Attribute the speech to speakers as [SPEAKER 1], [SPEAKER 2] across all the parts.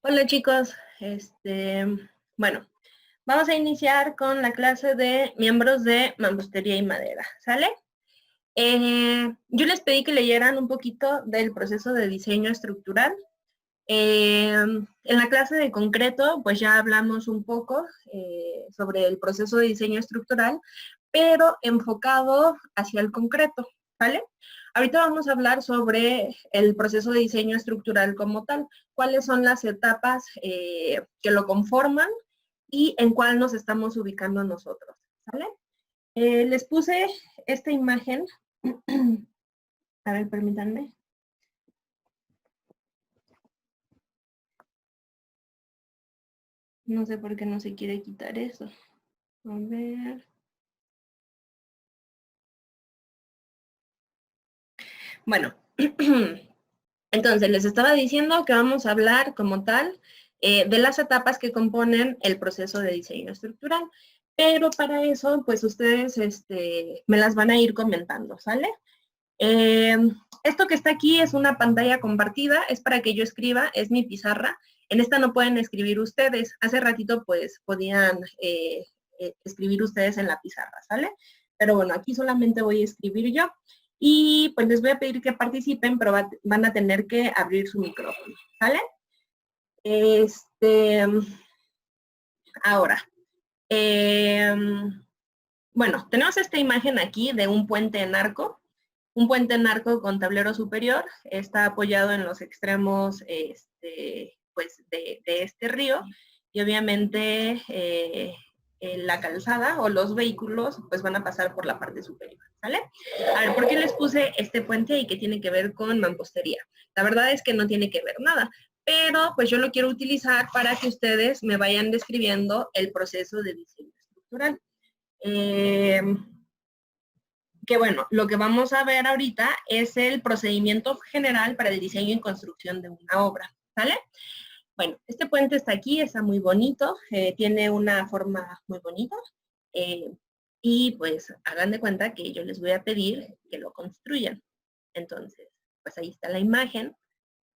[SPEAKER 1] Hola chicos, bueno, vamos a iniciar con la clase de miembros de mampostería y madera, ¿sale? Yo les pedí que leyeran un poquito del proceso de diseño estructural. En la clase de concreto, pues ya hablamos un poco sobre el proceso de diseño estructural, pero enfocado hacia el concreto, ¿vale? Ahorita vamos a hablar sobre el proceso de diseño estructural como tal, cuáles son las etapas que lo conforman y en cuál nos estamos ubicando nosotros, ¿vale? Les puse esta imagen, a ver, permítanme. No sé por qué no se quiere quitar eso. A ver. Bueno, entonces les estaba diciendo que vamos a hablar como tal de las etapas que componen el proceso de diseño estructural, pero para eso, pues ustedes me las van a ir comentando, ¿sale? Esto que está aquí es una pantalla compartida, es para que yo escriba, es mi pizarra. En esta no pueden escribir ustedes. Hace ratito, pues, podían escribir ustedes en la pizarra, ¿sale? Pero bueno, aquí solamente voy a escribir yo. Y pues les voy a pedir que participen, pero van a tener que abrir su micrófono, ¿sale? Ahora, bueno, tenemos esta imagen aquí de un puente en arco. Un puente en arco con tablero superior, está apoyado en los extremos pues de este río y obviamente la calzada o los vehículos pues van a pasar por la parte superior, ¿sale? A ver, ¿por qué les puse este puente y qué tiene que ver con mampostería? La verdad es que no tiene que ver nada, pero pues yo lo quiero utilizar para que ustedes me vayan describiendo el proceso de diseño estructural. Que bueno, lo que vamos a ver ahorita es el procedimiento general para el diseño y construcción de una obra, ¿sale? Bueno, este puente está aquí, está muy bonito, tiene una forma muy bonita, eh, y pues hagan de cuenta que yo les voy a pedir que lo construyan. Entonces, pues ahí está la imagen.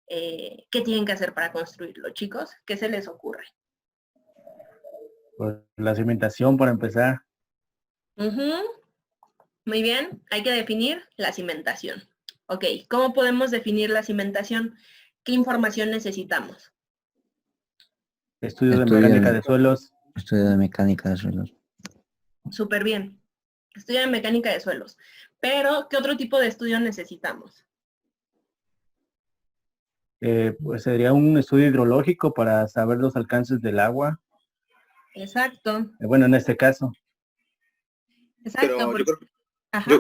[SPEAKER 1] ¿Qué tienen que hacer para construirlo, chicos? ¿Qué se les ocurre?
[SPEAKER 2] Pues la cimentación para empezar.
[SPEAKER 1] Muy bien, hay que definir la cimentación. Ok, ¿cómo podemos definir la cimentación? ¿Qué información necesitamos?
[SPEAKER 2] Estudios de
[SPEAKER 3] Estudio
[SPEAKER 2] mecánica
[SPEAKER 3] de,
[SPEAKER 2] de suelos.
[SPEAKER 3] estudio de mecánica de suelos.
[SPEAKER 1] Súper bien. Estudio de mecánica de suelos. Pero, ¿qué otro tipo de estudio necesitamos?
[SPEAKER 2] Pues sería un estudio hidrológico para saber los alcances del agua.
[SPEAKER 1] Exacto,
[SPEAKER 2] Bueno, en este caso.
[SPEAKER 1] exacto.
[SPEAKER 4] Pero yo creo,
[SPEAKER 1] Ajá,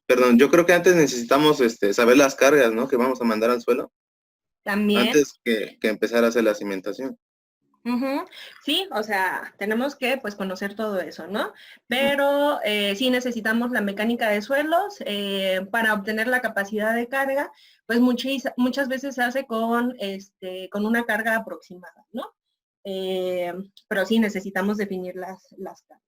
[SPEAKER 4] perdón, yo creo que antes necesitamos saber las cargas, ¿no? Que vamos a mandar al suelo
[SPEAKER 1] también.
[SPEAKER 4] antes que empezar a hacer la cimentación.
[SPEAKER 1] Ujú. Sí, o sea, tenemos que pues conocer todo eso, ¿no? Pero sí necesitamos la mecánica de suelos para obtener la capacidad de carga, pues muchas veces se hace con una carga aproximada, ¿no? Pero sí necesitamos definir las cargas.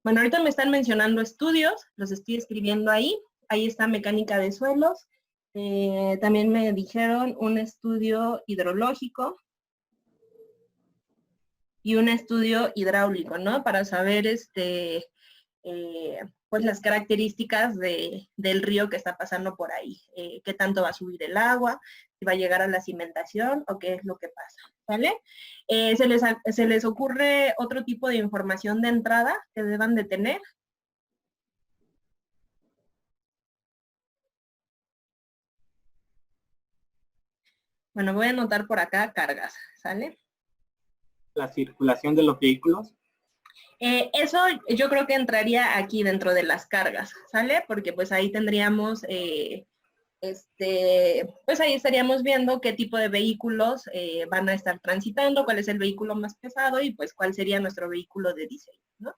[SPEAKER 1] Bueno, ahorita me están mencionando estudios, los estoy escribiendo ahí. Ahí está mecánica de suelos. También me dijeron un estudio hidrológico y un estudio hidráulico, ¿no? Para saber pues las características del río que está pasando por ahí, qué tanto va a subir el agua, si va a llegar a la cimentación o qué es lo que pasa, ¿vale? ¿Se les ocurre otro tipo de información de entrada que deban de tener? Bueno, voy a anotar por acá cargas, ¿sale?
[SPEAKER 5] La circulación de los vehículos.
[SPEAKER 1] Eso yo creo que entraría aquí dentro de las cargas, ¿sale? Porque pues ahí tendríamos, pues ahí estaríamos viendo qué tipo de vehículos van a estar transitando, cuál es el vehículo más pesado y pues cuál sería nuestro vehículo de diseño, ¿no?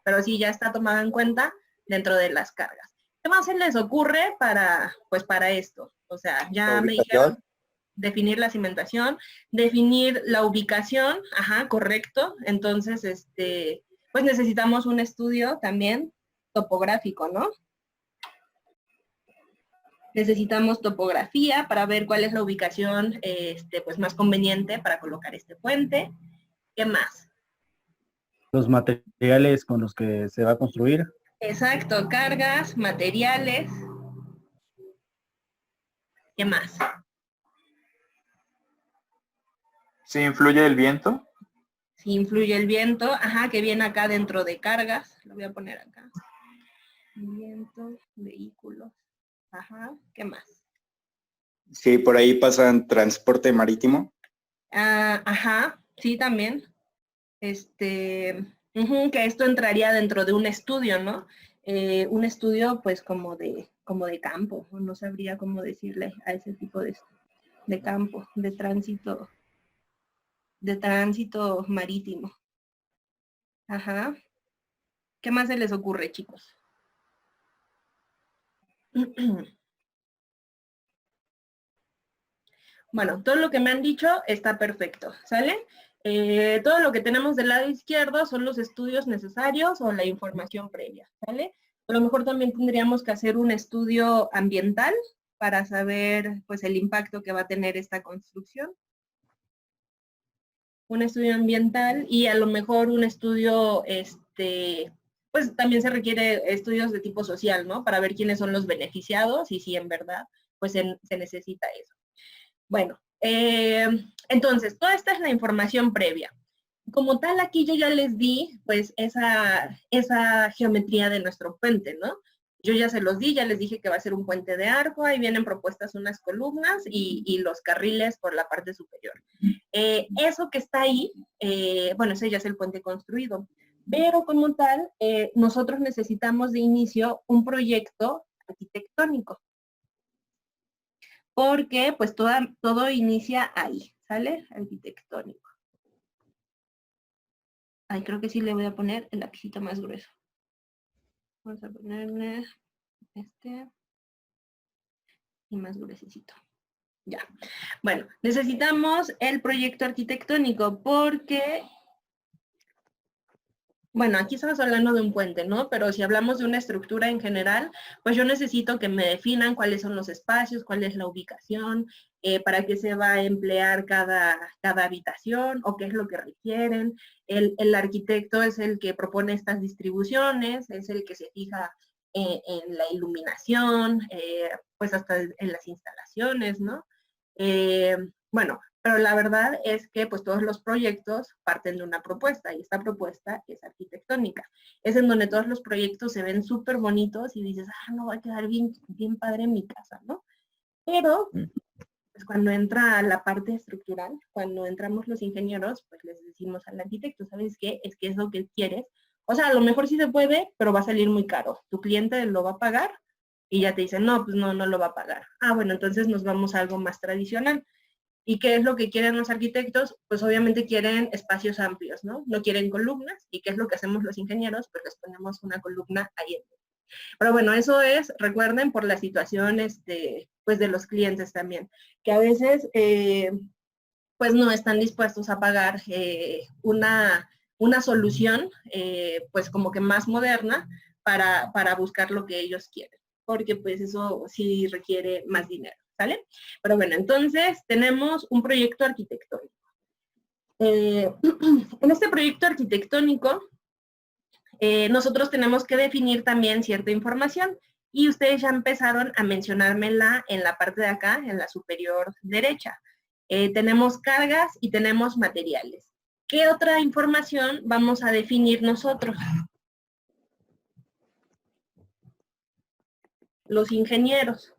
[SPEAKER 1] Pero sí ya está tomado en cuenta dentro de las cargas. ¿Qué más se les ocurre pues para esto? O sea,
[SPEAKER 4] La
[SPEAKER 1] ya me
[SPEAKER 4] ubicación.
[SPEAKER 1] dijeron definir la cimentación, definir la ubicación, ajá, correcto. Entonces, pues necesitamos un estudio también topográfico, ¿no? Necesitamos topografía para ver cuál es la ubicación pues más conveniente para colocar este puente. ¿Qué más?
[SPEAKER 2] Los materiales con los que se va a construir.
[SPEAKER 1] Exacto, cargas, materiales. ¿Qué más?
[SPEAKER 6] ¿Sí influye el viento?
[SPEAKER 1] Si influye el viento, ajá, que viene acá dentro de cargas. Lo voy a poner acá. Viento, vehículos. Ajá, ¿qué más?
[SPEAKER 7] Sí, por ahí pasan transporte marítimo.
[SPEAKER 1] Ah, ajá, sí, también. Que esto entraría dentro de un estudio, ¿no? Un estudio, pues, como de campo, no sabría cómo decirle a ese tipo de campo, de tránsito marítimo. Ajá. ¿Qué más se les ocurre, chicos? Bueno, todo lo que me han dicho está perfecto, ¿sale? Todo lo que tenemos del lado izquierdo son los estudios necesarios o la información previa, ¿sale? A lo mejor también tendríamos que hacer un estudio ambiental para saber, pues, el impacto que va a tener esta construcción. Un estudio ambiental y a lo mejor un estudio, pues también se requiere estudios de tipo social, ¿no? Para ver quiénes son los beneficiados y si en verdad, pues, se necesita eso. Bueno, entonces, toda esta es la información previa. Como tal, aquí yo ya les di, pues, esa geometría de nuestro puente, ¿no? Yo ya se los di, ya les dije que va a ser un puente de arco, ahí vienen propuestas unas columnas y los carriles por la parte superior. Eso que está ahí, bueno, ese ya es el puente construido, pero como tal, nosotros necesitamos de inicio un proyecto arquitectónico, porque pues todo inicia ahí, ¿sale? Arquitectónico. Ay, creo que sí le voy a poner el lapicito más grueso. Vamos a ponerle y más gruesito. Ya. Bueno, necesitamos el proyecto arquitectónico porque, bueno, aquí estamos hablando de un puente, ¿no? Pero si hablamos de una estructura en general, pues yo necesito que me definan cuáles son los espacios, cuál es la ubicación, para qué se va a emplear cada habitación o qué es lo que requieren. El arquitecto es el que propone estas distribuciones, es el que se fija en la iluminación, pues hasta en las instalaciones, ¿no? Bueno, pero la verdad es que pues todos los proyectos parten de una propuesta y esta propuesta es arquitectónica. Es en donde todos los proyectos se ven súper bonitos y dices, no, va a quedar bien, bien padre en mi casa, ¿no? Pero pues cuando entra la parte estructural, cuando entramos los ingenieros, pues les decimos al arquitecto, ¿sabes qué? Es que es lo que quieres. O sea, a lo mejor sí se puede, pero va a salir muy caro. Tu cliente lo va a pagar y ya te dicen, no, pues no lo va a pagar. Bueno, entonces nos vamos a algo más tradicional. ¿Y qué es lo que quieren los arquitectos? Pues obviamente quieren espacios amplios, ¿no? No quieren columnas. ¿Y qué es lo que hacemos los ingenieros? Pues les ponemos una columna ahí. Pero bueno, eso es, recuerden, por la situación, pues de los clientes también, que a veces, pues no están dispuestos a pagar una solución, pues como que más moderna para buscar lo que ellos quieren, porque pues eso sí requiere más dinero. ¿Sale? Pero bueno, entonces tenemos un proyecto arquitectónico. En este proyecto arquitectónico, nosotros tenemos que definir también cierta información y ustedes ya empezaron a mencionármela en la parte de acá, en la superior derecha. Tenemos cargas y tenemos materiales. ¿Qué otra información vamos a definir nosotros? Los ingenieros.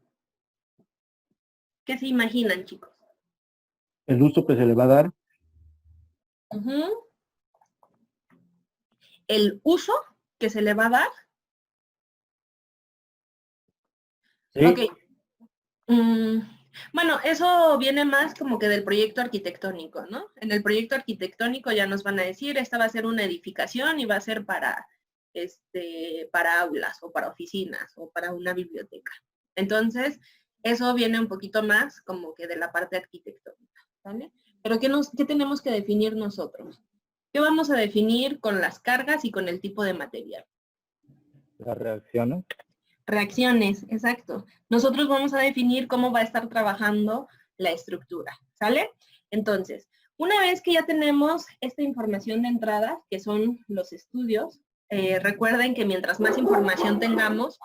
[SPEAKER 1] ¿Qué se imaginan, chicos?
[SPEAKER 2] El uso que se le va a dar.
[SPEAKER 1] El uso que se le va a dar.
[SPEAKER 2] Sí.
[SPEAKER 1] Ok. Bueno, eso viene más como que del proyecto arquitectónico, ¿no? En el proyecto arquitectónico ya nos van a decir, esta va a ser una edificación y va a ser para aulas o para oficinas o para una biblioteca. Entonces, eso viene un poquito más como que de la parte arquitectónica, ¿vale? Pero ¿qué tenemos que definir nosotros? ¿Qué vamos a definir con las cargas y con el tipo de material?
[SPEAKER 2] Las reacciones.
[SPEAKER 1] Reacciones, exacto. Nosotros vamos a definir cómo va a estar trabajando la estructura, ¿sale? Entonces, una vez que ya tenemos esta información de entrada, que son los estudios, recuerden que mientras más información tengamos,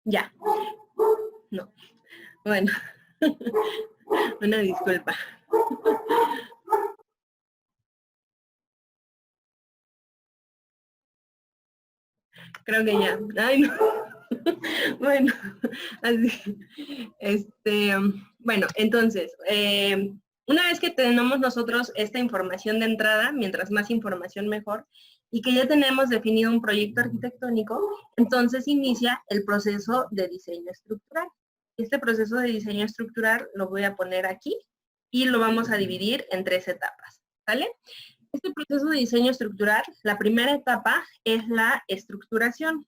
[SPEAKER 1] ya. No. Bueno. Una disculpa. Creo que ya. Ay, no. Bueno, así. Bueno, entonces, una vez que tenemos nosotros esta información de entrada, mientras más información mejor, y que ya tenemos definido un proyecto arquitectónico, entonces inicia el proceso de diseño estructural. Este proceso de diseño estructural lo voy a poner aquí y lo vamos a dividir en 3 etapas, ¿vale? Este proceso de diseño estructural, la primera etapa es la estructuración.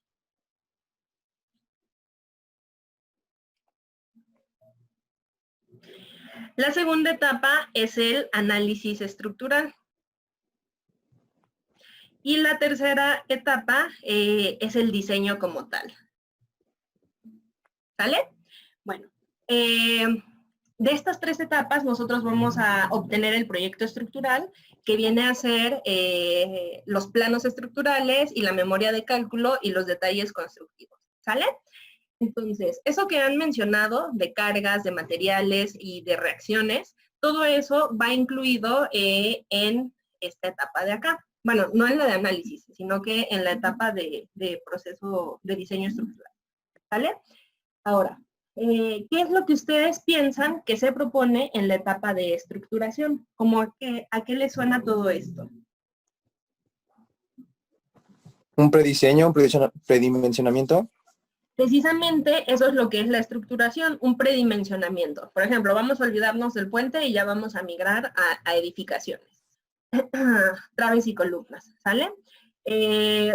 [SPEAKER 1] La segunda etapa es el análisis estructural. Y la tercera etapa es el diseño como tal. ¿Sale? Bueno, de estas 3 etapas nosotros vamos a obtener el proyecto estructural, que viene a ser los planos estructurales y la memoria de cálculo y los detalles constructivos. ¿Sale? Entonces, eso que han mencionado de cargas, de materiales y de reacciones, todo eso va incluido en esta etapa de acá. Bueno, no en la de análisis, sino que en la etapa de proceso de diseño estructural. ¿Vale? Ahora, ¿qué es lo que ustedes piensan que se propone en la etapa de estructuración? ¿A qué les suena todo esto?
[SPEAKER 8] Un prediseño, un predimensionamiento.
[SPEAKER 1] Precisamente eso es lo que es la estructuración, un predimensionamiento. Por ejemplo, vamos a olvidarnos del puente y ya vamos a migrar a edificaciones. Traves y columnas, ¿sale?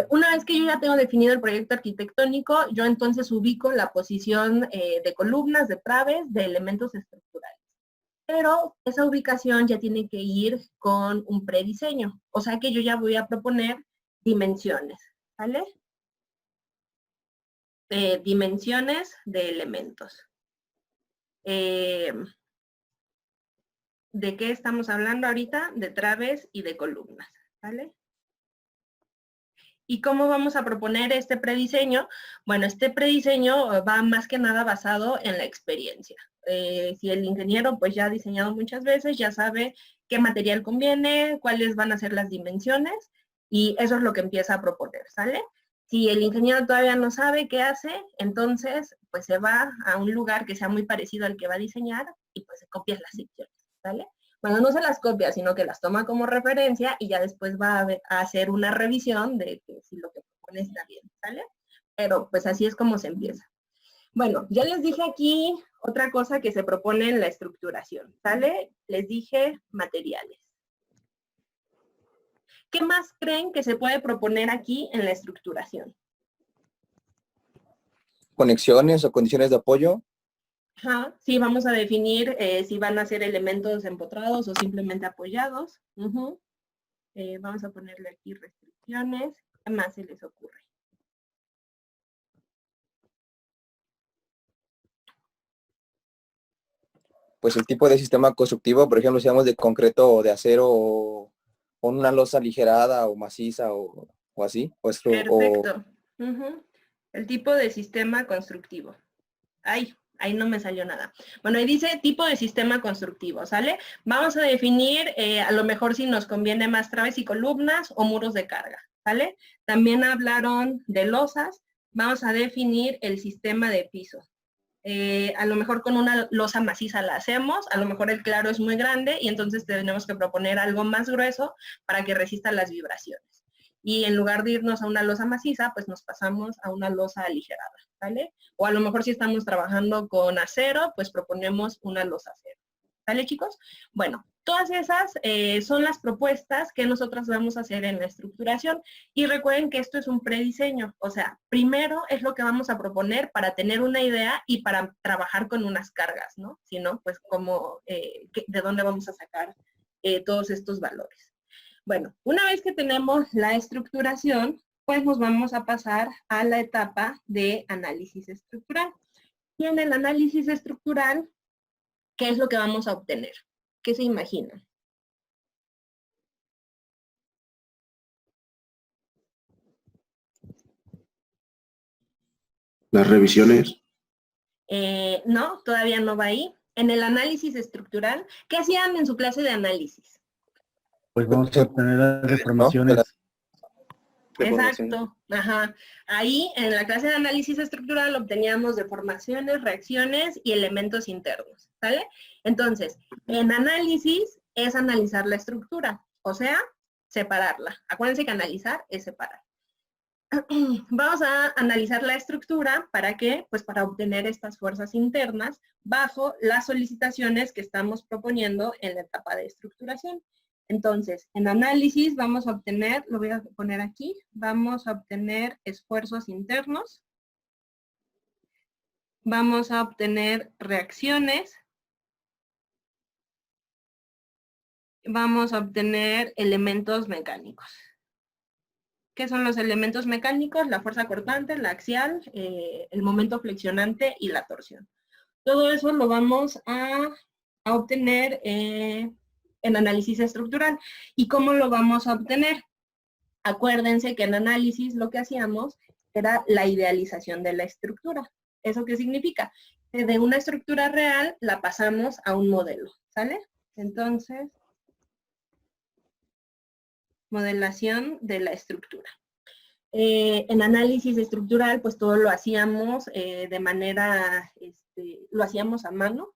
[SPEAKER 1] Una vez que yo ya tengo definido el proyecto arquitectónico, yo entonces ubico la posición de columnas, de traves, de elementos estructurales. Pero esa ubicación ya tiene que ir con un prediseño. O sea que yo ya voy a proponer dimensiones, ¿vale? Dimensiones de elementos. ¿De qué estamos hablando ahorita? De traves y de columnas, ¿vale? ¿Y cómo vamos a proponer este prediseño? Bueno, este prediseño va más que nada basado en la experiencia. Si el ingeniero pues ya ha diseñado muchas veces, ya sabe qué material conviene, cuáles van a ser las dimensiones, y eso es lo que empieza a proponer, ¿sale? Si el ingeniero todavía no sabe qué hace, entonces pues se va a un lugar que sea muy parecido al que va a diseñar y pues se copia las secciones, ¿vale? Bueno, no se las copia, sino que las toma como referencia y ya después va a hacer una revisión de que si lo que propone está bien, ¿sale? Pero pues así es como se empieza. Bueno, ya les dije aquí otra cosa que se propone en la estructuración, ¿sale? Les dije materiales. ¿Qué más creen que se puede proponer aquí en la estructuración?
[SPEAKER 8] Conexiones o condiciones de apoyo.
[SPEAKER 1] Ajá, sí, vamos a definir si van a ser elementos empotrados o simplemente apoyados. Vamos a ponerle aquí restricciones. ¿Qué más se les ocurre?
[SPEAKER 8] Pues el tipo de sistema constructivo, por ejemplo, si hablamos de concreto o de acero o una losa aligerada o maciza o así.
[SPEAKER 1] Perfecto. El tipo de sistema constructivo. Ay, ahí no me salió nada. Bueno, ahí dice tipo de sistema constructivo, ¿sale? Vamos a definir a lo mejor si nos conviene más traves y columnas o muros de carga, ¿vale? También hablaron de losas. Vamos a definir el sistema de piso. A lo mejor con una losa maciza la hacemos, a lo mejor el claro es muy grande y entonces tenemos que proponer algo más grueso para que resista las vibraciones. Y en lugar de irnos a una losa maciza, pues nos pasamos a una losa aligerada, ¿vale? O a lo mejor si estamos trabajando con acero, pues proponemos una losa acero, ¿Sale, chicos? Bueno, todas esas son las propuestas que nosotros vamos a hacer en la estructuración. Y recuerden que esto es un prediseño. O sea, primero es lo que vamos a proponer para tener una idea y para trabajar con unas cargas, ¿no? Si no, pues como, ¿de dónde vamos a sacar todos estos valores? Bueno, una vez que tenemos la estructuración, pues nos vamos a pasar a la etapa de análisis estructural. Y en el análisis estructural, ¿qué es lo que vamos a obtener? ¿Qué se imaginan?
[SPEAKER 9] Las revisiones.
[SPEAKER 1] No, todavía no va ahí. En el análisis estructural, ¿qué hacían en su clase de análisis?
[SPEAKER 2] Pues vamos a obtener las deformaciones.
[SPEAKER 4] Deformación.
[SPEAKER 1] Exacto, ajá. Ahí en la clase de análisis estructural obteníamos deformaciones, reacciones y elementos internos, ¿sale? Entonces, en análisis es analizar la estructura, o sea, separarla. Acuérdense que analizar es separar. Vamos a analizar la estructura, ¿para qué? Pues para obtener estas fuerzas internas bajo las solicitaciones que estamos proponiendo en la etapa de estructuración. Entonces, en análisis vamos a obtener, lo voy a poner aquí, vamos a obtener esfuerzos internos, vamos a obtener reacciones, vamos a obtener elementos mecánicos. ¿Qué son los elementos mecánicos? La fuerza cortante, la axial, el momento flexionante y la torsión. Todo eso lo vamos a obtener en análisis estructural. ¿Y cómo lo vamos a obtener? Acuérdense que en análisis lo que hacíamos era la idealización de la estructura. ¿Eso qué significa? Que de una estructura real la pasamos a un modelo, ¿sale? Entonces, modelación de la estructura. En análisis estructural, pues todo lo hacíamos de manera, lo hacíamos a mano,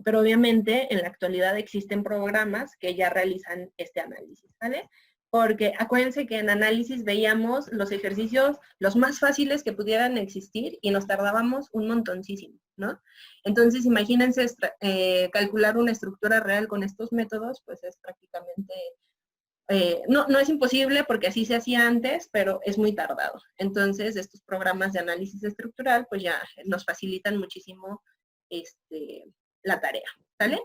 [SPEAKER 1] pero obviamente en la actualidad existen programas que ya realizan este análisis, ¿vale? Porque acuérdense que en análisis veíamos los ejercicios los más fáciles que pudieran existir y nos tardábamos un montoncísimo, ¿no? Entonces imagínense calcular una estructura real con estos métodos, pues es prácticamente, no es imposible porque así se hacía antes, pero es muy tardado. Entonces estos programas de análisis estructural pues ya nos facilitan muchísimo la tarea, ¿vale?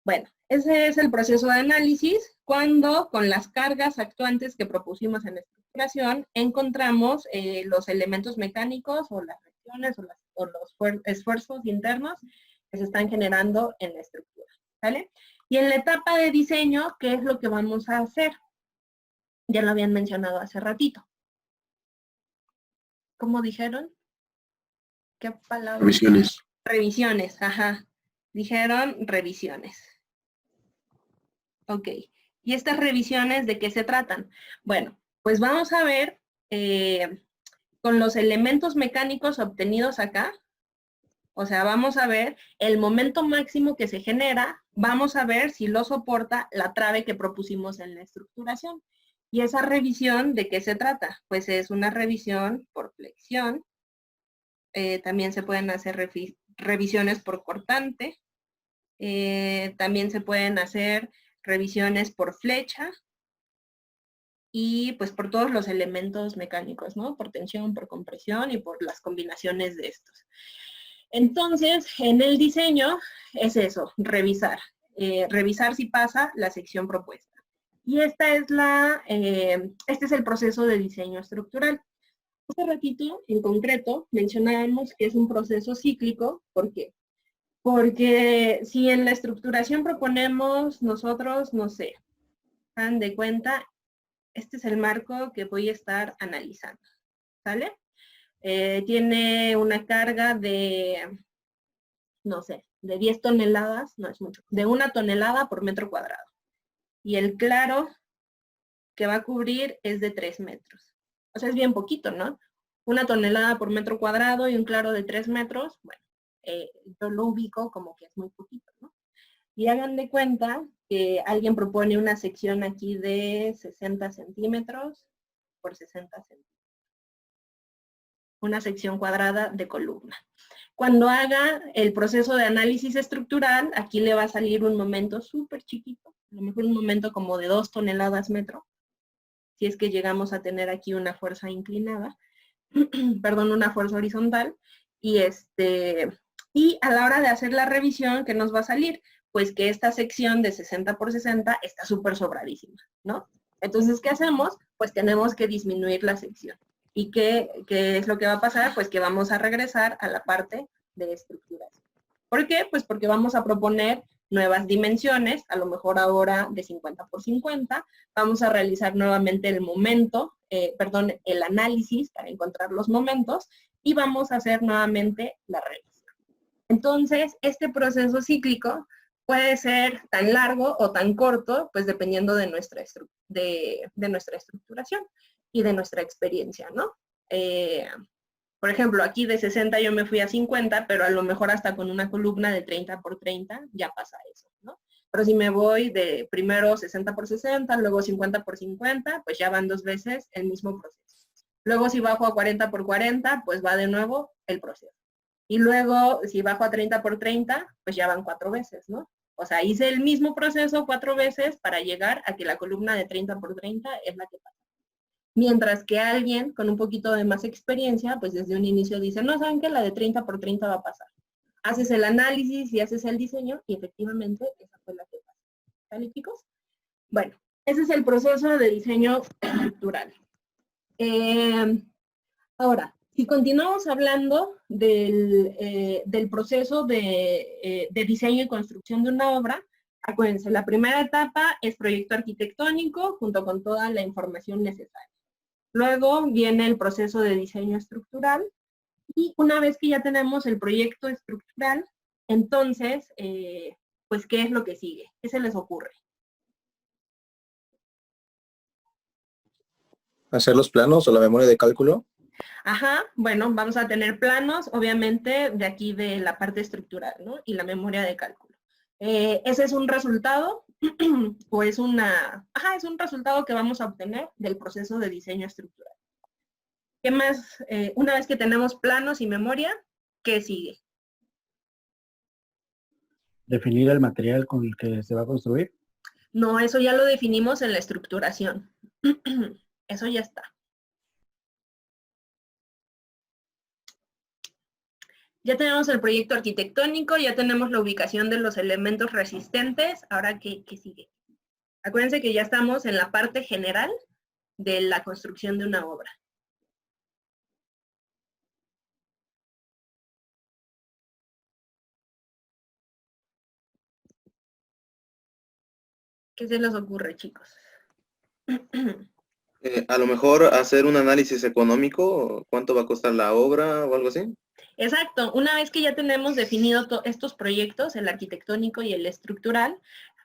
[SPEAKER 1] Bueno, ese es el proceso de análisis cuando con las cargas actuantes que propusimos en la estructuración encontramos los elementos mecánicos o las reacciones o los esfuerzos internos que se están generando en la estructura, ¿vale? Y en la etapa de diseño, ¿qué es lo que vamos a hacer? Ya lo habían mencionado hace ratito. ¿Cómo dijeron? ¿Qué palabra?
[SPEAKER 9] Revisiones.
[SPEAKER 1] Revisiones, ajá. Dijeron revisiones. Ok. ¿Y estas revisiones de qué se tratan? Bueno, pues vamos a ver con los elementos mecánicos obtenidos acá. O sea, vamos a ver el momento máximo que se genera. Vamos a ver si lo soporta la trave que propusimos en la estructuración. ¿Y esa revisión de qué se trata? Pues es una revisión por flexión. También se pueden hacer revisiones por cortante. También se pueden hacer revisiones por flecha. Y pues por todos los elementos mecánicos, ¿no? Por tensión, por compresión y por las combinaciones de estos. Entonces, en el diseño es eso, revisar. Revisar si pasa la sección propuesta. Y este es el proceso de diseño estructural. Hace ratito, en concreto, mencionábamos que es un proceso cíclico. ¿Por qué? Porque si en la estructuración proponemos nosotros, no sé, dan de cuenta, este es el marco que voy a estar analizando, ¿sale? Tiene una carga de, no sé, de 10 toneladas, no es mucho, de 1 tonelada por metro cuadrado. Y el claro que va a cubrir es de 3 metros. O sea, es bien poquito, ¿no? 1 tonelada por metro cuadrado y un claro de 3 metros, bueno, yo lo ubico como que es muy poquito, ¿no? Y hagan de cuenta que alguien propone una sección aquí de 60 centímetros por 60 centímetros. una sección cuadrada de columna. Cuando haga el proceso de análisis estructural, aquí le va a salir un momento súper chiquito, a lo mejor un momento como de 2 toneladas metro, si es que llegamos a tener aquí una fuerza inclinada, perdón, una fuerza horizontal, y a la hora de hacer la revisión, ¿qué nos va a salir? Pues que esta sección de 60 por 60 está súper sobradísima, ¿no? Entonces, ¿qué hacemos? Pues tenemos que disminuir la sección. ¿Y qué es lo que va a pasar? Pues que vamos a regresar a la parte de estructuras. ¿Por qué? Pues porque vamos a proponer nuevas dimensiones, a lo mejor ahora de 50 por 50. Vamos a realizar nuevamente el análisis para encontrar los momentos y vamos a hacer nuevamente la revisión. Entonces, este proceso cíclico puede ser tan largo o tan corto, pues dependiendo de nuestra estructuración y de nuestra experiencia, ¿no? Por ejemplo, aquí de 60 yo me fui a 50, pero a lo mejor hasta con una columna de 30 por 30 ya pasa eso, ¿no? Pero si me voy de primero 60 por 60, luego 50 por 50, pues ya van 2 veces el mismo proceso. Luego si bajo a 40 por 40, pues va de nuevo el proceso. Y luego si bajo a 30 por 30, pues ya van 4 veces, ¿no? O sea, hice el mismo proceso 4 veces para llegar a que la columna de 30 por 30 es la que pasa. Mientras que alguien con un poquito de más experiencia, pues desde un inicio dice, no, ¿saben qué? La de 30 por 30 va a pasar. Haces el análisis y haces el diseño y efectivamente esa fue la que pasó. ¿Sale, chicos? Bueno, ese es el proceso de diseño estructural. Ahora, si continuamos hablando del proceso de diseño y construcción de una obra, acuérdense, la primera etapa es proyecto arquitectónico junto con toda la información necesaria. Luego viene el proceso de diseño estructural y una vez que ya tenemos el proyecto estructural, entonces, pues, ¿qué es lo que sigue? ¿Qué se les ocurre?
[SPEAKER 8] Hacer los planos o la memoria de cálculo.
[SPEAKER 1] Ajá, bueno, vamos a tener planos, obviamente, de aquí de la parte estructural, ¿no? Y la memoria de cálculo. Ese es un resultado, o es un resultado que vamos a obtener del proceso de diseño estructural. ¿Qué más? Una vez que tenemos planos y memoria, ¿qué sigue?
[SPEAKER 2] Definir el material con el que se va a construir.
[SPEAKER 1] No, eso ya lo definimos en la estructuración. Eso ya está. Ya tenemos el proyecto arquitectónico, ya tenemos la ubicación de los elementos resistentes. Ahora, ¿qué sigue? Acuérdense que ya estamos en la parte general de la construcción de una obra. ¿Qué se les ocurre, chicos?
[SPEAKER 4] A lo mejor hacer un análisis económico, cuánto va a costar la obra o algo así.
[SPEAKER 1] Exacto. Una vez que ya tenemos definido estos proyectos, el arquitectónico y el estructural,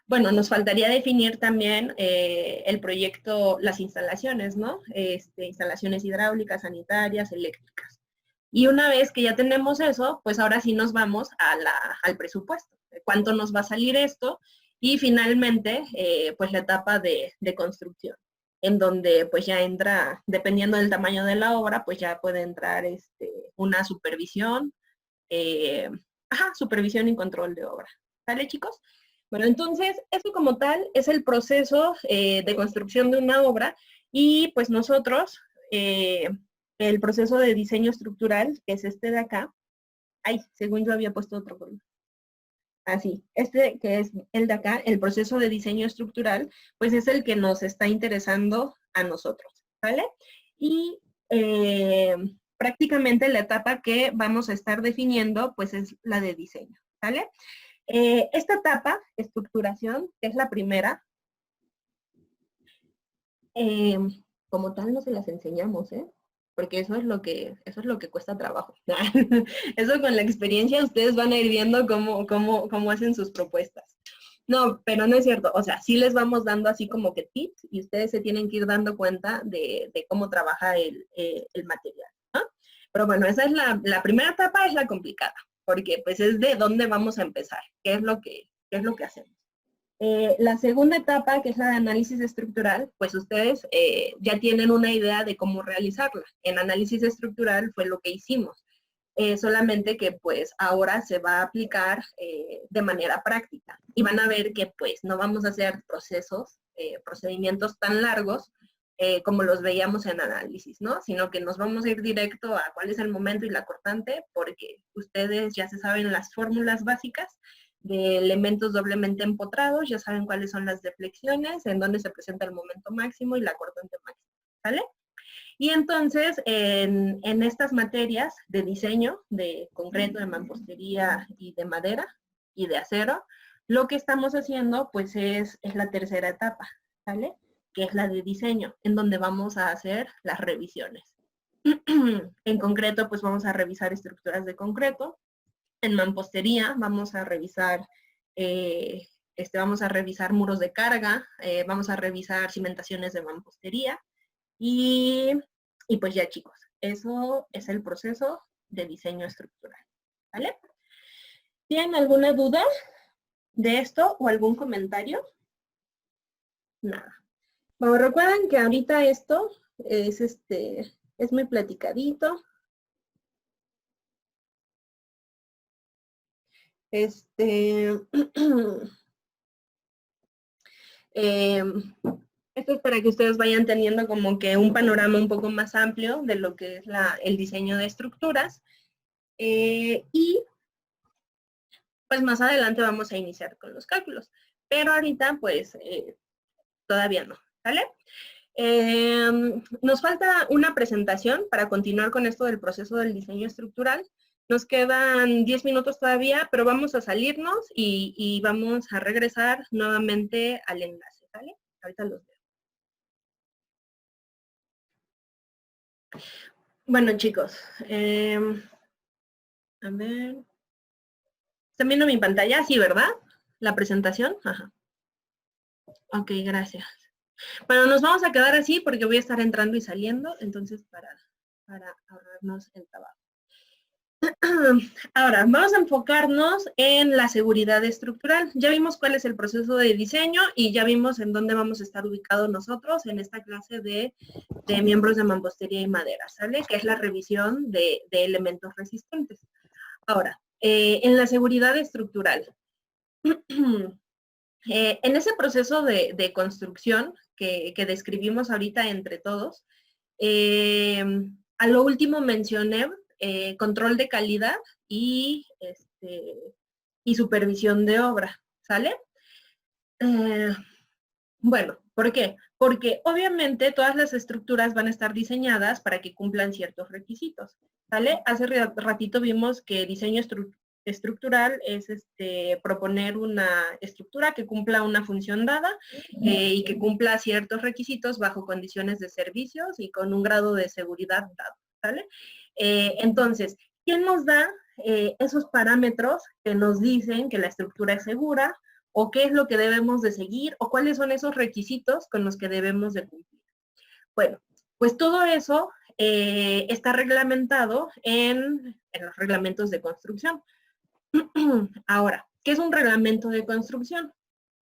[SPEAKER 1] bueno, nos faltaría definir también el proyecto, las instalaciones, ¿no? Instalaciones hidráulicas, sanitarias, eléctricas. Y una vez que ya tenemos eso, pues ahora sí nos vamos al presupuesto. ¿Cuánto nos va a salir esto? Y finalmente, pues la etapa de construcción, en donde pues ya entra, dependiendo del tamaño de la obra, pues ya puede entrar una supervisión, supervisión y control de obra. ¿Sale, chicos? Bueno, entonces, eso como tal es el proceso de construcción de una obra y pues nosotros, el proceso de diseño estructural, que es este de acá, según yo había puesto otro color. Así, que es el de acá, el proceso de diseño estructural, pues es el que nos está interesando a nosotros, ¿vale? Y prácticamente la etapa que vamos a estar definiendo, pues es la de diseño, ¿vale? Esta etapa, estructuración, que es la primera, como tal no se las enseñamos, porque eso es lo que cuesta trabajo. Eso con la experiencia ustedes van a ir viendo cómo hacen sus propuestas. No, pero no es cierto. O sea, sí les vamos dando así como que tips y ustedes se tienen que ir dando cuenta de cómo trabaja el material, ¿no? Pero bueno, esa es la primera etapa, es la complicada, porque pues es de dónde vamos a empezar, qué es lo que hacemos. La segunda etapa, que es la de análisis estructural, pues ustedes ya tienen una idea de cómo realizarla. En análisis estructural fue lo que hicimos. Solamente que pues ahora se va a aplicar de manera práctica. Y van a ver que pues no vamos a hacer procedimientos tan largos como los veíamos en análisis, ¿no? Sino que nos vamos a ir directo a cuál es el momento y la cortante, porque ustedes ya se saben las fórmulas básicas de elementos doblemente empotrados, ya saben cuáles son las deflexiones, en dónde se presenta el momento máximo y la cortante máxima, ¿vale? Y entonces, en estas materias de diseño, de concreto, de mampostería y de madera y de acero, lo que estamos haciendo, pues, es la tercera etapa, ¿vale? Que es la de diseño, en donde vamos a hacer las revisiones. En concreto, pues, vamos a revisar estructuras de concreto. En mampostería vamos a revisar muros de carga, vamos a revisar cimentaciones de mampostería y pues ya, chicos, eso es el proceso de diseño estructural, ¿vale? ¿Tienen alguna duda de esto o algún comentario? Nada. Bueno, recuerden que ahorita esto es muy platicadito. Esto es para que ustedes vayan teniendo como que un panorama un poco más amplio de lo que es el diseño de estructuras. Y pues más adelante vamos a iniciar con los cálculos. Pero ahorita pues todavía no, ¿vale? Nos falta una presentación para continuar con esto del proceso del diseño estructural. Nos quedan 10 minutos todavía, pero vamos a salirnos y vamos a regresar nuevamente al enlace, ¿vale? Ahorita los veo. Bueno, chicos, a ver. ¿Están viendo mi pantalla? Sí, ¿verdad? ¿La presentación? Ajá. Ok, gracias. Bueno, nos vamos a quedar así porque voy a estar entrando y saliendo, entonces para ahorrarnos el trabajo. Ahora, vamos a enfocarnos en la seguridad estructural. Ya vimos cuál es el proceso de diseño y ya vimos en dónde vamos a estar ubicados nosotros en esta clase de miembros de mampostería y madera, ¿sale? Que es la revisión de elementos resistentes. Ahora, en la seguridad estructural. En ese proceso de construcción que describimos ahorita entre todos, a lo último mencioné control de calidad y supervisión de obra, ¿sale? Bueno, ¿por qué? Porque obviamente todas las estructuras van a estar diseñadas para que cumplan ciertos requisitos, ¿sale? Hace ratito vimos que diseño estructural es proponer una estructura que cumpla una función dada y que cumpla ciertos requisitos bajo condiciones de servicios y con un grado de seguridad dado, ¿sale? Entonces, ¿quién nos da esos parámetros que nos dicen que la estructura es segura o qué es lo que debemos de seguir o cuáles son esos requisitos con los que debemos de cumplir? Bueno, pues todo eso está reglamentado en los reglamentos de construcción. Ahora, ¿qué es un reglamento de construcción?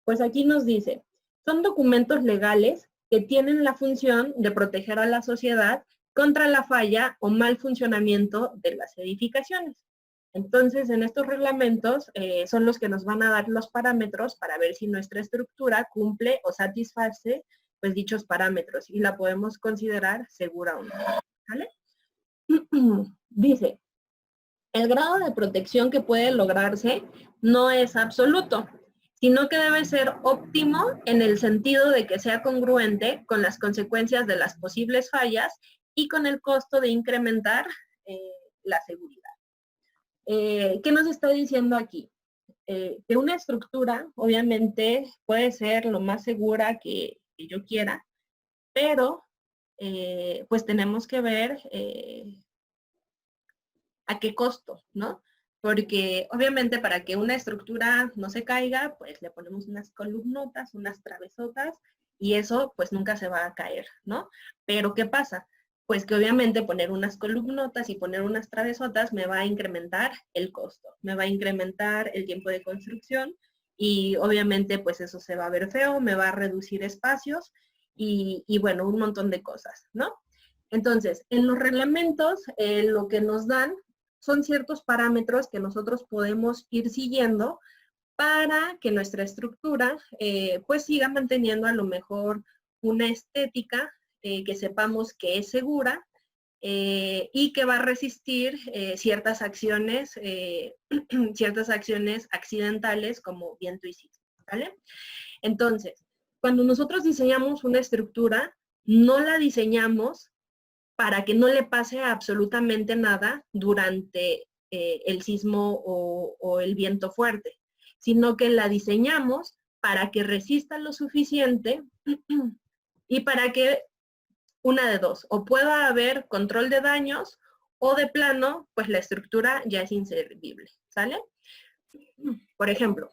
[SPEAKER 1] Pues aquí nos dice, son documentos legales que tienen la función de proteger a la sociedad contra la falla o mal funcionamiento de las edificaciones. Entonces, en estos reglamentos son los que nos van a dar los parámetros para ver si nuestra estructura cumple o satisface pues dichos parámetros y la podemos considerar segura o no, ¿vale? Dice, el grado de protección que puede lograrse no es absoluto, sino que debe ser óptimo en el sentido de que sea congruente con las consecuencias de las posibles fallas y con el costo de incrementar la seguridad. ¿Qué nos está diciendo aquí? Que una estructura, obviamente, puede ser lo más segura que yo quiera, pero pues tenemos que ver a qué costo, ¿no? Porque obviamente para que una estructura no se caiga, pues le ponemos unas columnotas, unas travesotas, y eso pues nunca se va a caer, ¿no? Pero ¿qué pasa? Pues que obviamente poner unas columnotas y poner unas travesotas me va a incrementar el costo, me va a incrementar el tiempo de construcción y obviamente pues eso se va a ver feo, me va a reducir espacios y bueno, un montón de cosas, ¿no? Entonces, en los reglamentos lo que nos dan son ciertos parámetros que nosotros podemos ir siguiendo para que nuestra estructura pues siga manteniendo a lo mejor una estética que sepamos que es segura y que va a resistir ciertas acciones accidentales como viento y sismo, ¿vale? Entonces, cuando nosotros diseñamos una estructura, no la diseñamos para que no le pase absolutamente nada durante el sismo o el viento fuerte, sino que la diseñamos para que resista lo suficiente y para que una de dos, o pueda haber control de daños o de plano, pues la estructura ya es inservible, ¿sale? Por ejemplo,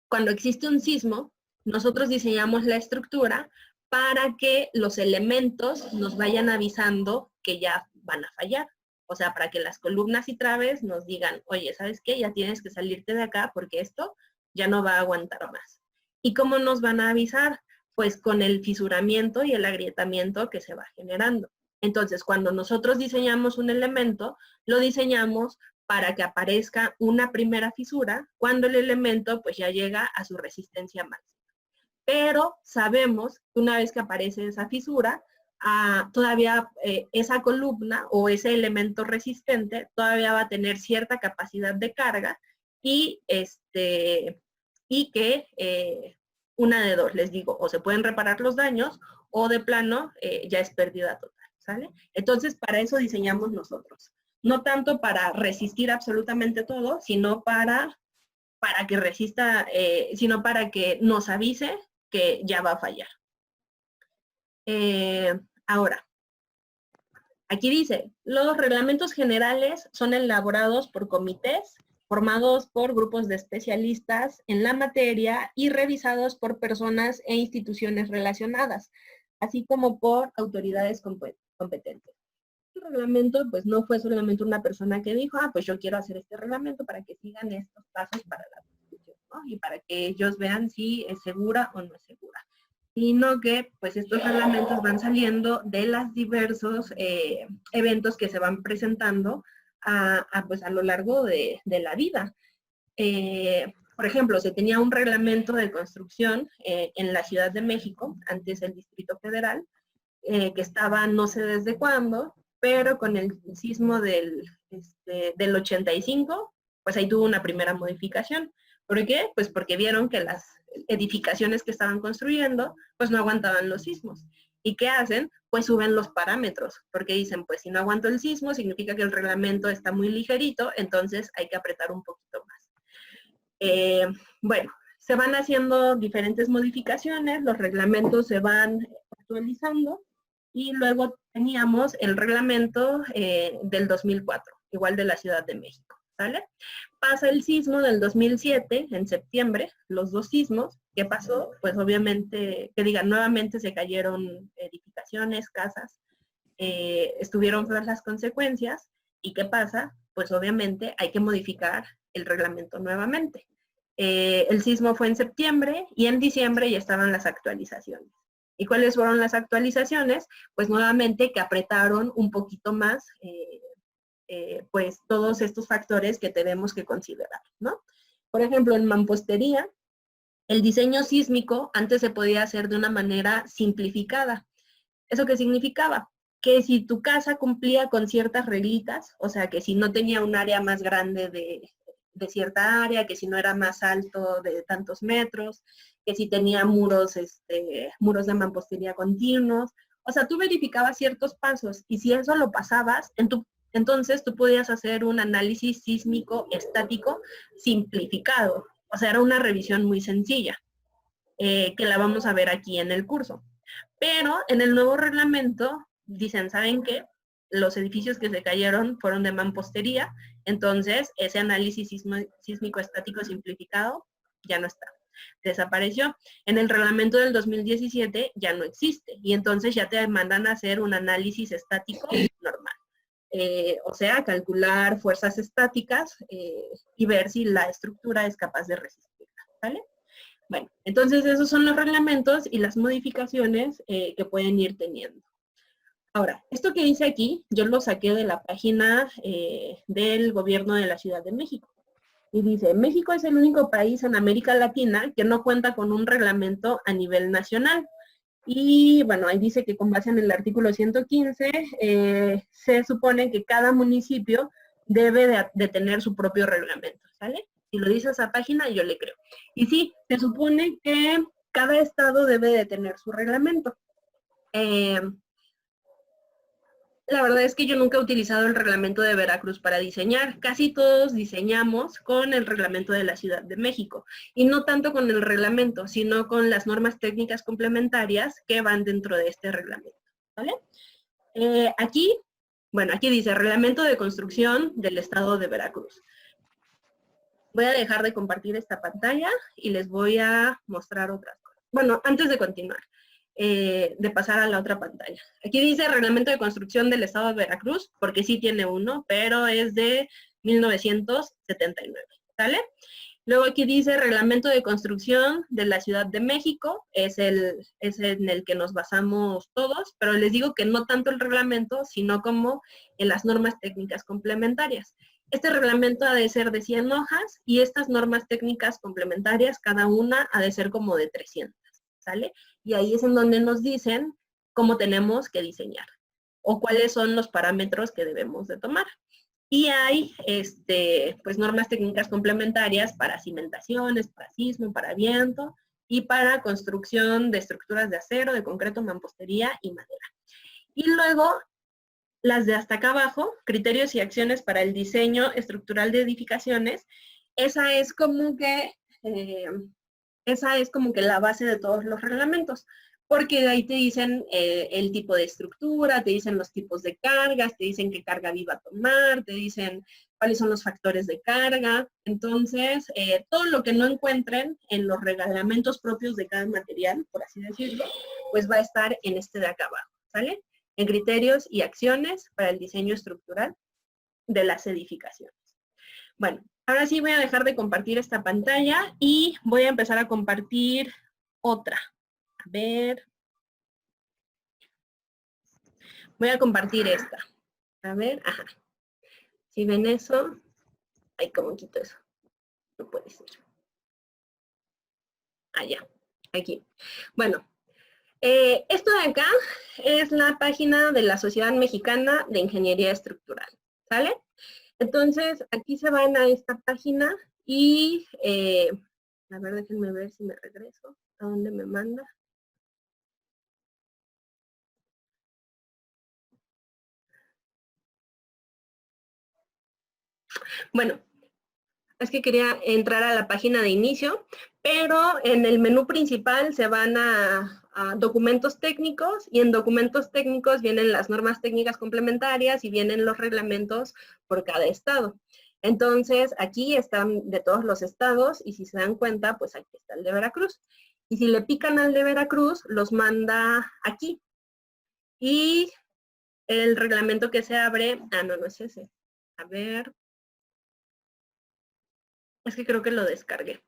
[SPEAKER 1] cuando existe un sismo, nosotros diseñamos la estructura para que los elementos nos vayan avisando que ya van a fallar. O sea, para que las columnas y traves nos digan, oye, ¿sabes qué? Ya tienes que salirte de acá porque esto ya no va a aguantar más. ¿Y cómo nos van a avisar? Pues con el fisuramiento y el agrietamiento que se va generando. Entonces, cuando nosotros diseñamos un elemento, lo diseñamos para que aparezca una primera fisura cuando el elemento pues ya llega a su resistencia máxima. Pero sabemos que una vez que aparece esa fisura, todavía esa columna o ese elemento resistente todavía va a tener cierta capacidad de carga y que una de dos, les digo, o se pueden reparar los daños o de plano ya es pérdida total, ¿sale? Entonces, para eso diseñamos nosotros. No tanto para resistir absolutamente todo, sino para que resista, sino para que nos avise que ya va a fallar. Ahora, aquí dice, los reglamentos generales son elaborados por comités formados por grupos de especialistas en la materia y revisados por personas e instituciones relacionadas, así como por autoridades competentes. El reglamento, pues no fue solamente una persona que dijo, pues yo quiero hacer este reglamento para que sigan estos pasos para la construcción, ¿no? Y para que ellos vean si es segura o no es segura. Sino que, pues estos reglamentos van saliendo de los diversos eventos que se van presentando pues a lo largo de la vida. Por ejemplo, se tenía un reglamento de construcción en la Ciudad de México, antes el Distrito Federal, que estaba no sé desde cuándo, pero con el sismo del 85, pues ahí tuvo una primera modificación. ¿Por qué? Pues porque vieron que las edificaciones que estaban construyendo, pues no aguantaban los sismos. ¿Y qué hacen? Pues suben los parámetros, porque dicen, pues si no aguanto el sismo, significa que el reglamento está muy ligerito, entonces hay que apretar un poquito más. Bueno, se van haciendo diferentes modificaciones, los reglamentos se van actualizando, y luego teníamos el reglamento del 2004, igual de la Ciudad de México, ¿sale? Pasa el sismo del 2007, en septiembre, los dos sismos. ¿Qué pasó? Pues obviamente, nuevamente se cayeron edificaciones, casas, estuvieron feas las consecuencias. ¿Y qué pasa? Pues obviamente hay que modificar el reglamento nuevamente. El sismo fue en septiembre y en diciembre ya estaban las actualizaciones. ¿Y cuáles fueron las actualizaciones? Pues nuevamente que apretaron un poquito más pues todos estos factores que tenemos que considerar, ¿no? Por ejemplo, en mampostería, el diseño sísmico antes se podía hacer de una manera simplificada. ¿Eso qué significaba? Que si tu casa cumplía con ciertas reglitas, o sea, que si no tenía un área más grande de cierta área, que si no era más alto de tantos metros, que si tenía muros de mampostería continuos, o sea, tú verificabas ciertos pasos y si eso lo pasabas, entonces tú podías hacer un análisis sísmico estático simplificado. O sea, era una revisión muy sencilla, que la vamos a ver aquí en el curso. Pero en el nuevo reglamento dicen, ¿saben qué? Los edificios que se cayeron fueron de mampostería, entonces ese análisis sísmico estático simplificado ya no está. Desapareció. En el reglamento del 2017 ya no existe y entonces ya te mandan a hacer un análisis estático normal. O sea, calcular fuerzas estáticas y ver si la estructura es capaz de resistirla, ¿vale? Bueno, entonces esos son los reglamentos y las modificaciones que pueden ir teniendo. Ahora, esto que dice aquí, yo lo saqué de la página del gobierno de la Ciudad de México. Y dice, México es el único país en América Latina que no cuenta con un reglamento a nivel nacional. Y bueno, ahí dice que con base en el artículo 115, se supone que cada municipio debe de tener su propio reglamento, ¿sale? Si lo dice esa página, yo le creo. Y sí, se supone que cada estado debe de tener su reglamento. La verdad es que yo nunca he utilizado el reglamento de Veracruz para diseñar. Casi todos diseñamos con el reglamento de la Ciudad de México. Y no tanto con el reglamento, sino con las normas técnicas complementarias que van dentro de este reglamento. ¿Vale? Aquí dice reglamento de construcción del Estado de Veracruz. Voy a dejar de compartir esta pantalla y les voy a mostrar otras cosas. Bueno, antes de continuar. De pasar a la otra pantalla. Aquí dice Reglamento de Construcción del Estado de Veracruz, porque sí tiene uno, pero es de 1979, ¿sale? Luego aquí dice Reglamento de Construcción de la Ciudad de México, es en el que nos basamos todos, pero les digo que no tanto el reglamento, sino como en las normas técnicas complementarias. Este reglamento ha de ser de 100 hojas y estas normas técnicas complementarias, cada una ha de ser como de 300, ¿sale? Y ahí es en donde nos dicen cómo tenemos que diseñar o cuáles son los parámetros que debemos de tomar. Y hay pues normas técnicas complementarias para cimentaciones, para sismo, para viento y para construcción de estructuras de acero, de concreto, mampostería y madera. Y luego las de hasta acá abajo, criterios y acciones para el diseño estructural de edificaciones, esa es como que la base de todos los reglamentos, porque ahí te dicen el tipo de estructura, te dicen los tipos de cargas, te dicen qué carga viva a tomar, te dicen cuáles son los factores de carga. Entonces, todo lo que no encuentren en los reglamentos propios de cada material, por así decirlo, pues va a estar en este de acá abajo, ¿sale? En criterios y acciones para el diseño estructural de las edificaciones. Bueno, ahora sí voy a dejar de compartir esta pantalla y voy a empezar a compartir otra. A ver. Voy a compartir esta. A ver, ajá. Si ven eso. Ay, ¿cómo quito eso? No puede ser. Allá, aquí. Bueno, esto de acá es la página de la Sociedad Mexicana de Ingeniería Estructural. ¿Sale? Entonces, aquí se van a esta página y, a ver, déjenme ver si me regreso. ¿A dónde me manda? Bueno, es que quería entrar a la página de inicio, pero en el menú principal se van a documentos técnicos y en documentos técnicos vienen las normas técnicas complementarias y vienen los reglamentos por cada estado. Entonces, aquí están de todos los estados y si se dan cuenta, pues aquí está el de Veracruz. Y si le pican al de Veracruz, los manda aquí. Y el reglamento que se abre, no es ese. A ver. Es que creo que lo descargué.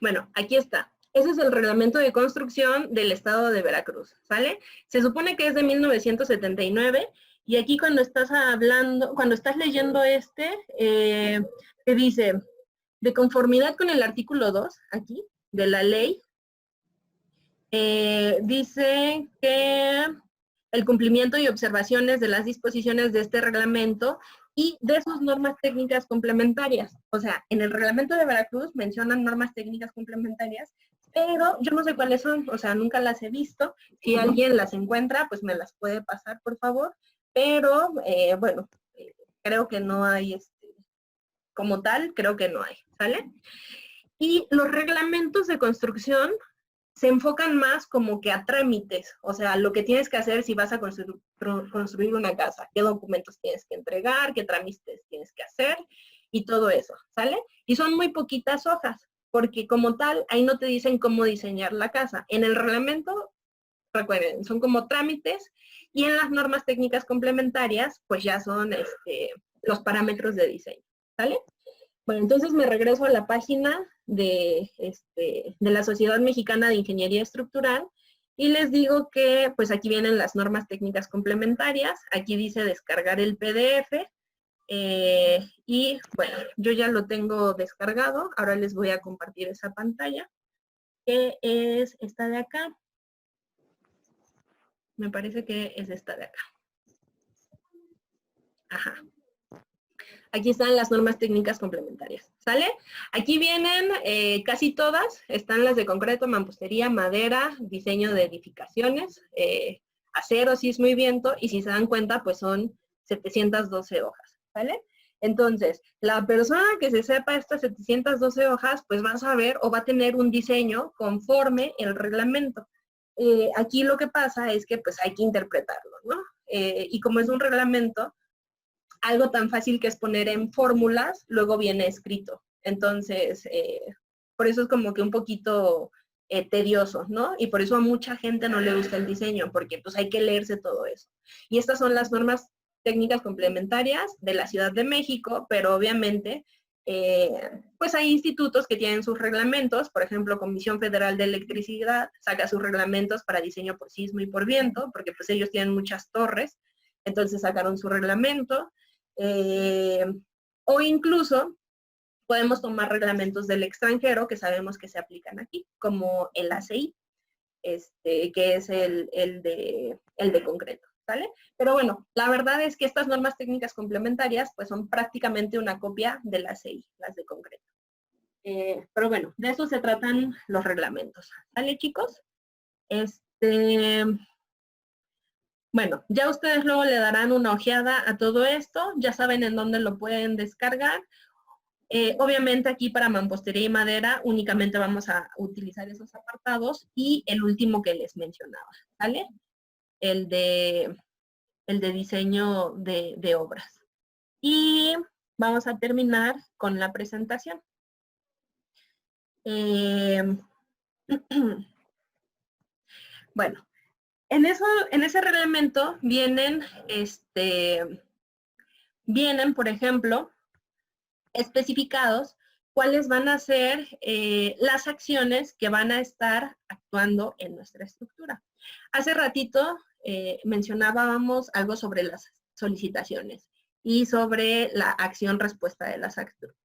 [SPEAKER 1] Bueno, aquí está. Ese es el reglamento de construcción del estado de Veracruz, ¿sale? Se supone que es de 1979 y aquí cuando estás leyendo te dice, de conformidad con el artículo 2, aquí, de la ley, dice que el cumplimiento y observaciones de las disposiciones de este reglamento y de sus normas técnicas complementarias. O sea, en el reglamento de Veracruz mencionan normas técnicas complementarias, pero yo no sé cuáles son, o sea, nunca las he visto. Si alguien las encuentra, pues me las puede pasar, por favor. Pero, bueno, creo que no hay, como tal, creo que no hay, ¿sale? Y los reglamentos de construcción se enfocan más como que a trámites, o sea, lo que tienes que hacer si vas a construir una casa, qué documentos tienes que entregar, qué trámites tienes que hacer y todo eso, ¿sale? Y son muy poquitas hojas, porque como tal, ahí no te dicen cómo diseñar la casa. En el reglamento, recuerden, son como trámites y en las normas técnicas complementarias, pues ya son los parámetros de diseño, ¿sale? Bueno, entonces me regreso a la página de la Sociedad Mexicana de Ingeniería Estructural y les digo que pues aquí vienen las normas técnicas complementarias. Aquí dice descargar el PDF. Y bueno, yo ya lo tengo descargado. Ahora les voy a compartir esa pantalla, que es esta de acá. Me parece que es esta de acá. Ajá. Aquí están las normas técnicas complementarias, ¿sale? Aquí vienen casi todas, están las de concreto, mampostería, madera, diseño de edificaciones, acero, sismo y viento, y si se dan cuenta, pues son 712 hojas, ¿vale? Entonces, la persona que se sepa estas 712 hojas, pues va a saber o va a tener un diseño conforme el reglamento. Aquí lo que pasa es que pues hay que interpretarlo, ¿no? Y como es un reglamento, algo tan fácil que es poner en fórmulas, luego viene escrito. Entonces, por eso es como que un poquito tedioso, ¿no? Y por eso a mucha gente no le gusta el diseño, porque pues hay que leerse todo eso. Y estas son las normas técnicas complementarias de la Ciudad de México, pero obviamente, pues hay institutos que tienen sus reglamentos, por ejemplo, Comisión Federal de Electricidad saca sus reglamentos para diseño por sismo y por viento, porque pues ellos tienen muchas torres, entonces sacaron su reglamento. O incluso podemos tomar reglamentos del extranjero que sabemos que se aplican aquí, como el ACI, que es el de concreto, ¿vale? Pero bueno, la verdad es que estas normas técnicas complementarias pues son prácticamente una copia del ACI, las de concreto. Pero bueno, de eso se tratan los reglamentos, ¿vale, chicos? Bueno, ya ustedes luego le darán una ojeada a todo esto, ya saben en dónde lo pueden descargar. Obviamente aquí para mampostería y madera únicamente vamos a utilizar esos apartados y el último que les mencionaba, ¿vale? El de diseño de obras. Y vamos a terminar con la presentación. Bueno. En ese reglamento vienen, por ejemplo, especificados cuáles van a ser las acciones que van a estar actuando en nuestra estructura. Hace ratito mencionábamos algo sobre las solicitaciones y sobre la acción-respuesta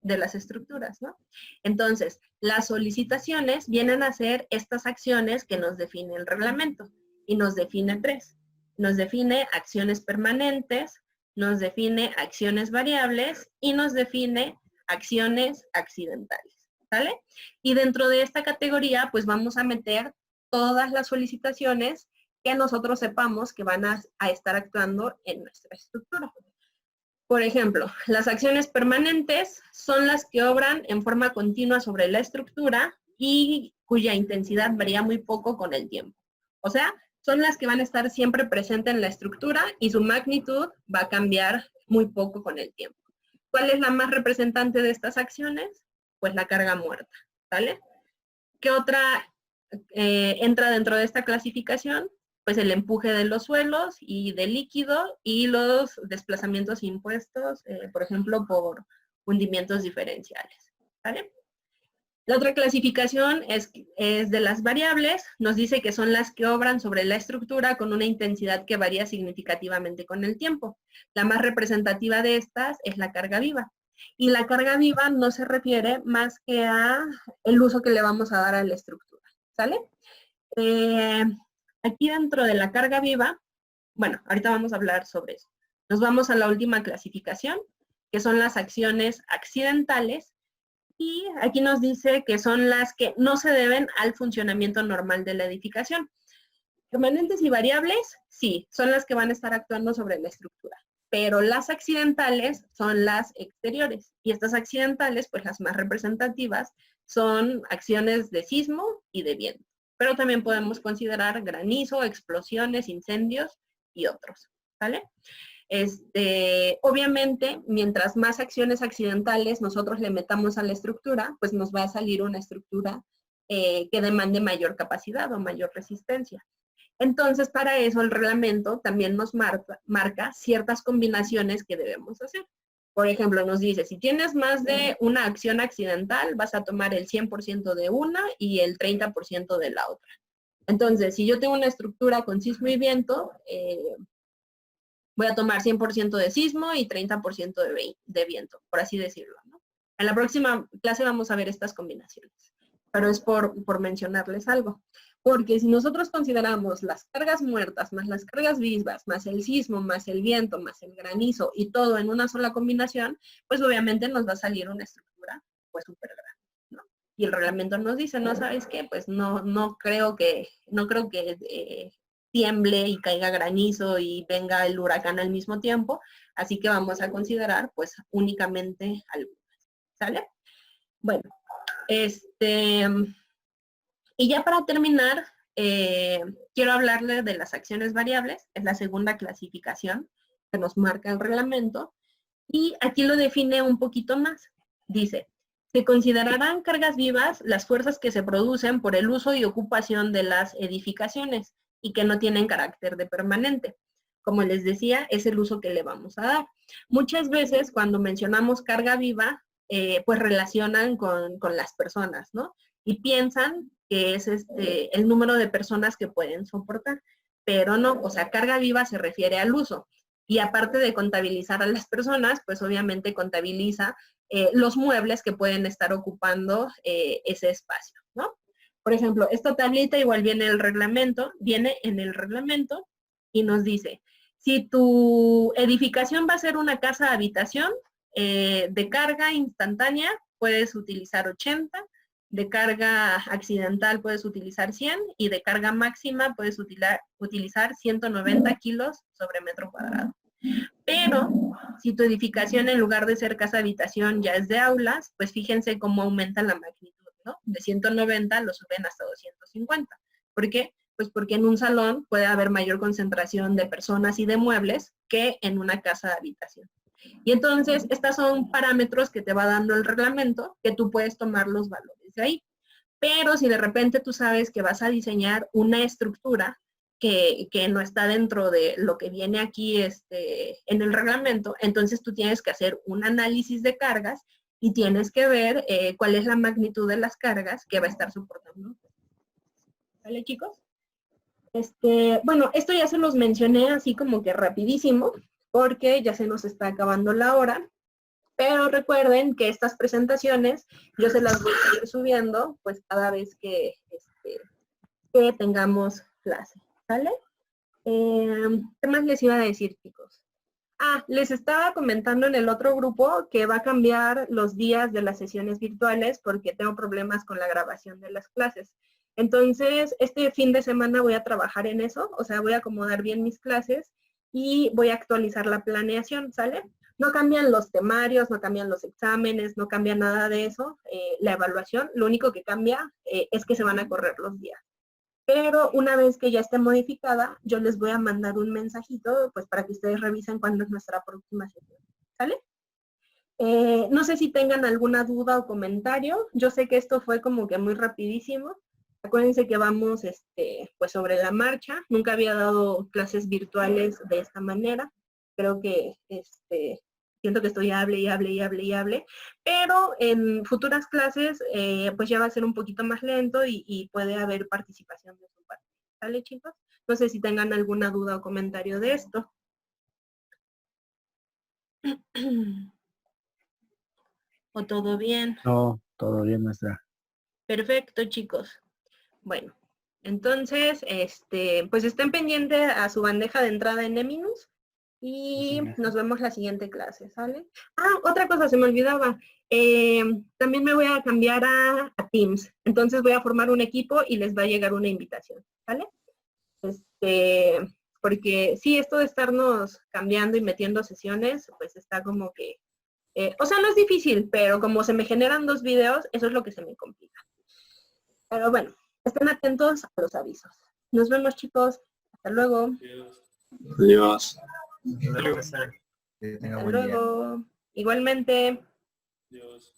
[SPEAKER 1] de las estructuras, ¿no? Entonces, las solicitaciones vienen a ser estas acciones que nos define el reglamento. Y nos define 3. Nos define acciones permanentes, nos define acciones variables y nos define acciones accidentales, ¿vale? Y dentro de esta categoría, pues vamos a meter todas las solicitaciones que nosotros sepamos que van a estar actuando en nuestra estructura. Por ejemplo, las acciones permanentes son las que obran en forma continua sobre la estructura y cuya intensidad varía muy poco con el tiempo. O sea, son las que van a estar siempre presentes en la estructura y su magnitud va a cambiar muy poco con el tiempo. ¿Cuál es la más representante de estas acciones? Pues la carga muerta, ¿vale? ¿Qué otra entra dentro de esta clasificación? Pues el empuje de los suelos y del líquido y los desplazamientos impuestos, por ejemplo, por hundimientos diferenciales, ¿vale? La otra clasificación es de las variables, nos dice que son las que obran sobre la estructura con una intensidad que varía significativamente con el tiempo. La más representativa de estas es la carga viva. Y la carga viva no se refiere más que a el uso que le vamos a dar a la estructura, ¿sale? Aquí dentro de la carga viva, bueno, ahorita vamos a hablar sobre eso. Nos vamos a la última clasificación, que son las acciones accidentales. Y aquí nos dice que son las que no se deben al funcionamiento normal de la edificación. Permanentes y variables, sí, son las que van a estar actuando sobre la estructura. Pero las accidentales son las exteriores. Y estas accidentales, pues las más representativas, son acciones de sismo y de viento. Pero también podemos considerar granizo, explosiones, incendios y otros, ¿vale? Obviamente, mientras más acciones accidentales nosotros le metamos a la estructura, pues nos va a salir una estructura que demande mayor capacidad o mayor resistencia. Entonces, para eso el reglamento también nos marca ciertas combinaciones que debemos hacer. Por ejemplo, nos dice, si tienes más de una acción accidental, vas a tomar el 100% de una y el 30% de la otra. Entonces, si yo tengo una estructura con sismo y viento, voy a tomar 100% de sismo y 30% de viento, por así decirlo, ¿no? En la próxima clase vamos a ver estas combinaciones, pero es por mencionarles algo. Porque si nosotros consideramos las cargas muertas, más las cargas vivas, más el sismo, más el viento, más el granizo y todo en una sola combinación, pues obviamente nos va a salir una estructura pues súper grande, ¿no? Y el reglamento nos dice, ¿no sabes qué? Pues no creo que tiemble y caiga granizo y venga el huracán al mismo tiempo, así que vamos a considerar pues únicamente algunas, ¿sale? Bueno, y ya para terminar, quiero hablarles de las acciones variables, es la segunda clasificación que nos marca el reglamento, y aquí lo define un poquito más. Dice, se considerarán cargas vivas las fuerzas que se producen por el uso y ocupación de las edificaciones y que no tienen carácter de permanente. Como les decía, es el uso que le vamos a dar. Muchas veces cuando mencionamos carga viva, pues relacionan con las personas, ¿no? Y piensan que es el número de personas que pueden soportar, pero no, o sea, carga viva se refiere al uso. Y aparte de contabilizar a las personas, pues obviamente contabiliza los muebles que pueden estar ocupando ese espacio, ¿no? Por ejemplo, esta tablita igual viene en el reglamento y nos dice, si tu edificación va a ser una casa habitación, de carga instantánea puedes utilizar 80, de carga accidental puedes utilizar 100 y de carga máxima puedes utilizar 190 kilos sobre metro cuadrado. Pero si tu edificación en lugar de ser casa habitación ya es de aulas, pues fíjense cómo aumenta la magnitud, ¿no? De 190 lo suben hasta 250. ¿Por qué? Pues porque en un salón puede haber mayor concentración de personas y de muebles que en una casa de habitación. Y entonces, estos son parámetros que te va dando el reglamento, que tú puedes tomar los valores de ahí. Pero si de repente tú sabes que vas a diseñar una estructura que no está dentro de lo que viene aquí en el reglamento, entonces tú tienes que hacer un análisis de cargas y tienes que ver cuál es la magnitud de las cargas que va a estar soportando. ¿Vale, chicos? Bueno, esto ya se los mencioné así como que rapidísimo, porque ya se nos está acabando la hora, pero recuerden que estas presentaciones yo se las voy a ir subiendo pues cada vez que tengamos clase, ¿vale? ¿Qué más les iba a decir, chicos? Les estaba comentando en el otro grupo que va a cambiar los días de las sesiones virtuales porque tengo problemas con la grabación de las clases. Entonces, este fin de semana voy a trabajar en eso, o sea, voy a acomodar bien mis clases y voy a actualizar la planeación, ¿sale? No cambian los temarios, no cambian los exámenes, no cambia nada de eso, la evaluación, lo único que cambia es que se van a correr los días. Pero una vez que ya esté modificada, yo les voy a mandar un mensajito, pues para que ustedes revisen cuándo es nuestra próxima sesión, ¿sale? No sé si tengan alguna duda o comentario, yo sé que esto fue como que muy rapidísimo. Acuérdense que vamos pues sobre la marcha. Nunca había dado clases virtuales de esta manera. Creo que siento que estoy hable. Pero en futuras clases pues ya va a ser un poquito más lento y puede haber participación de su parte. ¿Sale, chicos? No sé si tengan alguna duda o comentario de esto. ¿O todo bien?
[SPEAKER 2] No, todo bien, maestra.
[SPEAKER 1] Perfecto, chicos. Bueno, entonces, pues estén pendientes a su bandeja de entrada en Eminus y nos vemos la siguiente clase, ¿sale? Otra cosa, se me olvidaba. También me voy a cambiar a Teams. Entonces voy a formar un equipo y les va a llegar una invitación, ¿vale? Porque sí, esto de estarnos cambiando y metiendo sesiones, pues está como que... o sea, no es difícil, pero como se me generan 2 videos, eso es lo que se me complica. Pero bueno. Estén atentos a los avisos. Nos vemos, chicos. Hasta luego.
[SPEAKER 7] Adiós.
[SPEAKER 3] Que tenga
[SPEAKER 1] Hasta
[SPEAKER 3] buen día.
[SPEAKER 1] luego. Igualmente.
[SPEAKER 5] Dios.